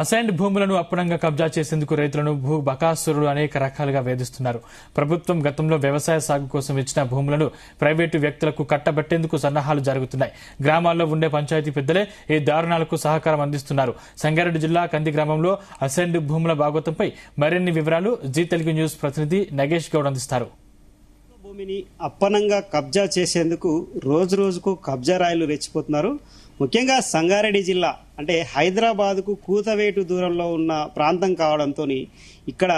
Assigned భూములను అప్పనంగా కబ్జా చేసేందుకు రైతులను భూ బకాసురులు అనేక రకాలుగా వేధిస్తున్నారు. ప్రభుత్వం గతంలో వ్యవసాయ సాగు కోసం ఇచ్చిన భూములను ప్రైవేటు వ్యక్తులకు కట్టబెట్టేందుకు సన్నాహాలు జరుగుతున్నాయి. గ్రామాల్లో ఉండే పంచాయతీ పెద్దలే ఈ దారుణాలకు సహకారం అందిస్తున్నారు. సంగారెడ్డి జిల్లా కంది గ్రామంలో అసైన్డ్ భూముల భాగోతంపై మరిన్ని వివరాలు జీ తెలుగు న్యూస్ ప్రతినిధి నగేష్ గౌడ్ అందిస్తారు. భూమిని అప్పనంగా కబ్జా చేసేందుకు రోజు రోజుకు కబ్జా రాయిలు రెచ్చిపోతున్నారు. ముఖ్యంగా సంగారెడ్డి జిల్లా అంటే హైదరాబాద్కు కూతవేటు దూరంలో ఉన్న ప్రాంతం కావడంతో ఇక్కడ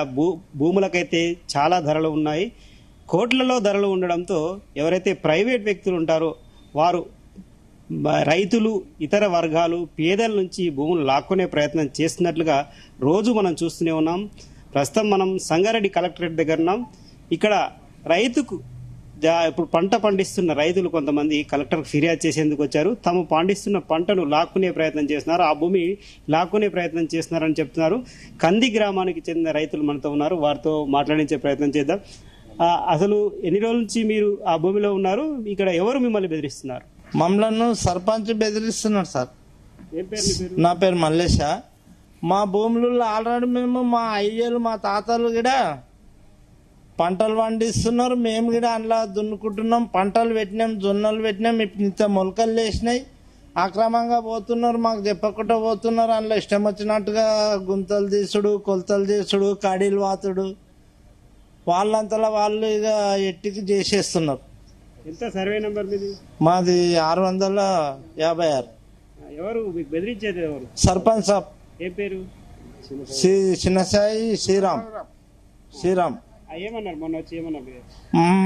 భూములకైతే చాలా ధరలు ఉన్నాయి. కోట్లలో ధరలు ఉండడంతో ఎవరైతే ప్రైవేట్ వ్యక్తులు ఉంటారో వారు రైతులు, ఇతర వర్గాలు, పేదల నుంచి భూములు లాక్కునే ప్రయత్నం చేస్తున్నట్లుగా రోజు మనం చూస్తూనే ఉన్నాం. ప్రస్తుతం మనం సంగారెడ్డి కలెక్టరేట్ దగ్గర ఉన్నాం. ఇక్కడ రైతుకు ఇప్పుడు పంట పండిస్తున్న రైతులు కొంతమంది కలెక్టర్కు ఫిర్యాదు చేసేందుకు వచ్చారు. తాము పండిస్తున్న పంటను లాక్కునే ప్రయత్నం చేస్తున్నారు, ఆ భూమి లాక్కునే ప్రయత్నం చేస్తున్నారని చెప్తున్నారు. కంది గ్రామానికి చెందిన రైతులు మనతో ఉన్నారు, వారితో మాట్లాడించే ప్రయత్నం చేద్దాం. అసలు ఎన్ని రోజుల నుంచి మీరు ఆ భూమిలో ఉన్నారు? ఇక్కడ ఎవరు మిమ్మల్ని బెదిరిస్తున్నారు? మమ్మల్ని సర్పంచ్ బెదిరిస్తున్నారు సార్. ఏం పేరు? నా పేరు మల్లేష. మా భూములలో ఆల్రెడీ మేము మా అయ్యలు మా తాతలు కూడా పంటలు పండిస్తున్నారు. మేము కూడా అందులో దున్నుకుంటున్నాం, పంటలు పెట్టినాం, జొన్నలు పెట్టినాం. ఇప్పుడు ఇంత మొలకలు లేచినాయి, అక్రమంగా పోతున్నారు, మాకు చెప్పకుండా పోతున్నారు. అందులో ఇష్టం వచ్చినట్టుగా గుంతలు తీసుడు, కొలతలు చేసుడు, కడీలు వాతుడు, వాళ్ళంతలా వాళ్ళు ఇక ఎట్టికి చేసేస్తున్నారు. ఎంత సర్వే నెంబర్ మీది? మాది 656. ఎవరు మీకు బెదిరించేది? ఎవరు? సర్పంచ్ సాబ్. ఏ పేరు? చిన్నసాయి శ్రీరామ్. ఏమన్నారు మొన్న వచ్చి? ఏమన్నారు?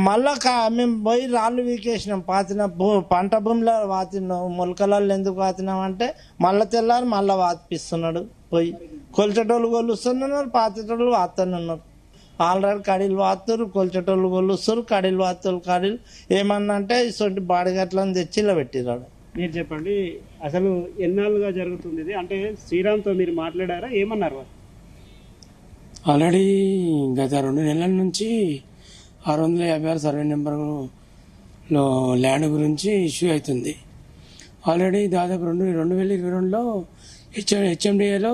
మళ్ళా మేము పోయి రాళ్ళు వీకేసినాం. పాతిన పంట భూమిలో వాతినాం, మొలకలలో ఎందుకు వాతినాం అంటే మళ్ళా తెల్లారి మళ్ళా వాతిపిస్తున్నాడు. పోయి కొలిచేటోళ్ళు కొలుస్తున్నారు, పాతేటోళ్ళు వాతున్నారు. ఆల్రెడీ కడీలు వాతురు, కొలిచేటోళ్ళు కొలుస్తారు, కడీలు వాతులు. కడీలు ఏమన్నా అంటే ఇటువంటి బాడిగట్లను తెచ్చి ఇలా పెట్టిరాడు. మీరు చెప్పండి, అసలు ఎన్నాళ్ళుగా జరుగుతుంది ఇది? అంటే శ్రీరామ్తో మీరు మాట్లాడారా? ఏమన్నారు? ఆల్రెడీ గత 2 నెలల నుంచి 656 సర్వే నెంబర్లో ల్యాండ్ గురించి ఇష్యూ అవుతుంది. ఆల్రెడీ దాదాపు 2022లో హెచ్ఎండిఏలో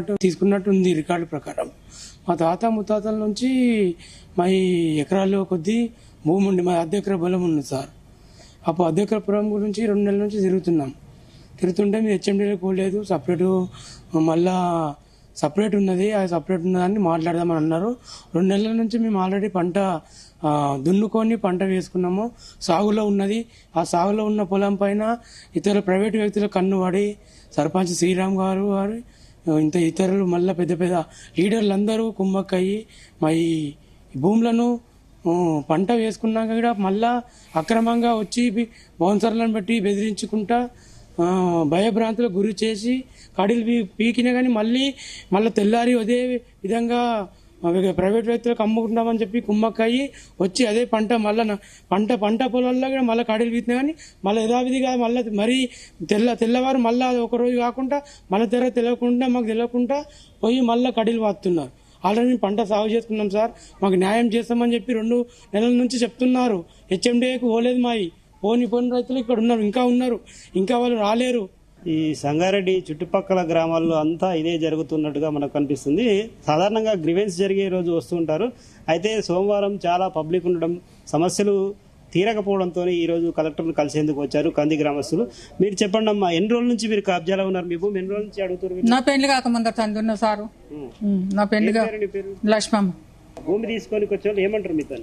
తీసుకున్నట్టు ఉంది రికార్డు ప్రకారం. మా తాత ముత్తాతల నుంచి మా ఎకరాల్లో కొద్దీ భూమి ఉండి మా అర్ధ ఎకరా పొలం ఉంది సార్. అప్పుడు అర్ధ ఎకరా పొలం గురించి 2 నెలల నుంచి తిరుగుతుంటే మీరు హెచ్ఎండిఏలో పోలేదు, మళ్ళా సపరేట్ ఉన్నది, అది సపరేట్ ఉన్నదాన్ని మాట్లాడదామని అన్నారు. 2 నెలల నుంచి మేము ఆల్రెడీ పంట దున్నుకొని పంట వేసుకున్నాము, సాగులో ఉన్నది. ఆ సాగులో ఉన్న పొలం పైన ఇతర ప్రైవేటు వ్యక్తుల కన్ను పడి సర్పంచ్ శ్రీరామ్ గారు ఇంత ఇతరులు మళ్ళీ పెద్ద పెద్ద లీడర్లు అందరూ కుమ్మక్కయ్యి మా ఈ భూములను పంట వేసుకున్నాక కూడా మళ్ళా అక్రమంగా వచ్చి బౌన్సర్లను బట్టి బెదిరించుకుంటా భయభ్రాంతులకు గురి చేసి కడీలు పీకినా కానీ మళ్ళీ తెల్లారి అదే విధంగా ప్రైవేట్ వ్యక్తులకు అమ్ముకుంటామని చెప్పి కుమ్మక్కయ్యి వచ్చి అదే పంట పొలాల్లో కూడా మళ్ళీ కడీలు పీకినా కానీ మళ్ళీ యథావిధిగా మరీ తెల్లవారు మళ్ళీ ఒకరోజు కాకుండా మళ్ళీ తెలియకుండా మాకు తెలియకుండా పోయి మళ్ళీ కడీలు వాతున్నారు. ఆల్రెడీ మేము పంట సాగు చేసుకున్నాం సార్, మాకు న్యాయం చేస్తామని చెప్పి 2 నెలల నుంచి చెప్తున్నారు. హెచ్ఎండిఏకు పోలేదు పోని రైతులు ఇక్కడ ఉన్నారు, ఇంకా వాళ్ళు రాలేరు. ఈ సంగారెడ్డి చుట్టుపక్కల గ్రామాల్లో అంతా ఇదే జరుగుతున్నట్టుగా మనకు కనిపిస్తుంది. సాధారణంగా గ్రీవెన్స్ జరిగే రోజు వస్తుంటారు. అయితే సోమవారం చాలా పబ్లిక్ ఉండడం, సమస్యలు తీరకపోవడంతో ఈ రోజు కలెక్టర్ను కలిసేందుకు వచ్చారు కంది గ్రామస్తులు. మీరు చెప్పండి అమ్మా, ఎన్ని రోజుల నుంచి మీరు కబ్జాలో ఉన్నారు? మీ భూమి ఎన్ని రోజుల నుంచి అడుగుతారు? నా పెళ్లి కాకముందర తండ్రి సారు, నా పెళ్లి లక్ష్మమ్మ. భూమి తీసుకొని వచ్చే ఏమంటారు మీతో?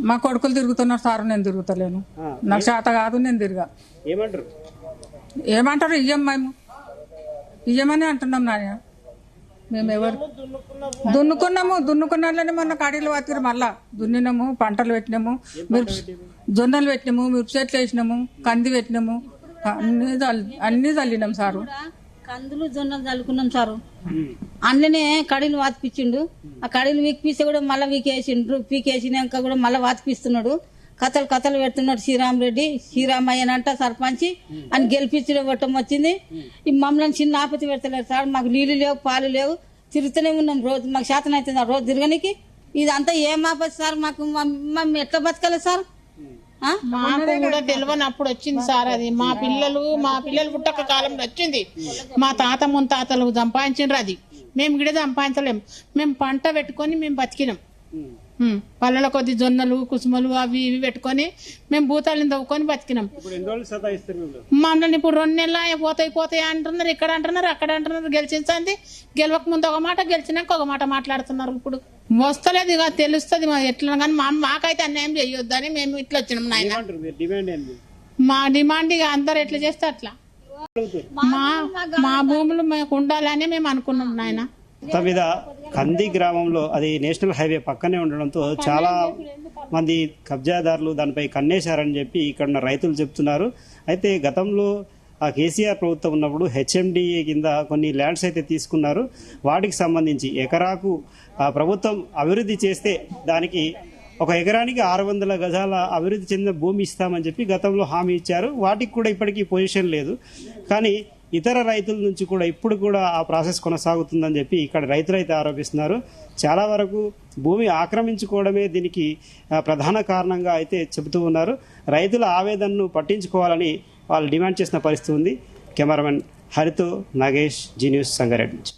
మా కొడుకులు తిరుగుతున్నారు సార్, నేను తిరుగుతలేను, నాకు చేత కాదు, నేను తిరిగా. ఏమంటారు? ఇయ్యమని అంటున్నాం నాన్న. మేము ఎవరు దున్నుకున్నాళ్ళని మొన్న కడీలు వాతిరు, మళ్ళా దున్నినాము, పంటలు పెట్టినాము, జొన్నలు పెట్టినాము, మిరప చెట్లు వేసినాము, కంది పెట్టినాము, అన్ని చల్లినాం సారు. కందులు జొన్నలు చల్లుకున్నాం సారు. అందులోనే కడీలు వాతిపించిండు. ఆ కడీలు వీకిపిస్తే కూడా మళ్ళీ పీకేసినాక కూడా మళ్ళీ వాతిపిస్తున్నాడు. కథలు పెడుతున్నాడు శ్రీరామయ్యనంట సర్పంచ్ అని గెలిపించడం వచ్చింది. ఈ మమ్మల్ని చిన్న ఆపత్తి పెడతలేరు సార్. మాకు నీళ్లు లేవు, పాలు లేవు, తిరుగుతూనే ఉన్నాం రోజు. మాకు శాతం అవుతుంది రోజు తిరగనికి. ఇదంతా ఏం ఆపత్తి సార్? మాకు ఎట్లా బతకాలి సార్? మాకు కూడా తెలియనప్పుడు వచ్చింది సార్ అది. మా పిల్లలు పుట్టక కాలంలో వచ్చింది. మా తాత ముత్తాతలు సంపాదించిండ్రు అది. మేము కూడా సంపాదించలేము. మేము పంట పెట్టుకొని మేము బతికినాం. పళ్ళ కొద్ది జొన్నలు కుసుమలు అవి ఇవి పెట్టుకొని మేము భూతాలను తవ్వుకొని బతికినాం. మమ్మల్ని ఇప్పుడు 2 నెలలు పోతాయి అంటున్నారు. ఇక్కడ అంటున్నారు, అక్కడ అంటున్నారు. గెలిచించింది గెలవక ముందు ఒక మాట, గెలిచినాక ఒక మాట మాట్లాడుతున్నారు. ఇప్పుడు వస్తలేదు, ఇక తెలుస్తుంది ఎట్లా. కానీ మాకైతే అన్యాయం చేయొద్దని మేము ఇట్లా వచ్చినాం నాయన. మా డిమాండ్ ఇక అందరు ఎట్లా చేస్తే అట్లా మా భూములు మాకు ఉండాలని మేము అనుకున్నాం నాయన. మొత్తం మీద కంది గ్రామంలో అది నేషనల్ హైవే పక్కనే ఉండడంతో చాలా మంది కబ్జాదారులు దానిపై కన్నేశారని చెప్పి ఇక్కడ ఉన్న రైతులు చెప్తున్నారు. అయితే గతంలో ఆ కేసీఆర్ ప్రభుత్వం ఉన్నప్పుడు హెచ్ఎండిఏ కింద కొన్ని ల్యాండ్స్ అయితే తీసుకున్నారు. వాటికి సంబంధించి ఎకరాకు ప్రభుత్వం అభివృద్ధి చేస్తే దానికి ఒక ఎకరానికి 600 గజాల అభివృద్ధి చెందిన భూమి ఇస్తామని చెప్పి గతంలో హామీ ఇచ్చారు. వాటికి కూడా ఇప్పటికీ పొజిషన్ లేదు. కానీ ఇతర రైతుల నుంచి కూడా ఇప్పుడు కూడా ఆ ప్రాసెస్ కొనసాగుతుందని చెప్పి ఇక్కడ రైతులు అయితే ఆరోపిస్తున్నారు. చాలా వరకు భూమి ఆక్రమించుకోవడమే దీనికి ప్రధాన కారణంగా అయితే చెబుతూ ఉన్నారు. రైతుల ఆవేదనను పట్టించుకోవాలని వాళ్ళు డిమాండ్ చేసిన పరిస్థితి ఉంది. కెమెరామెన్ హరితో నాగేష్, జీ న్యూస్, సంగారెడ్డి నుంచి.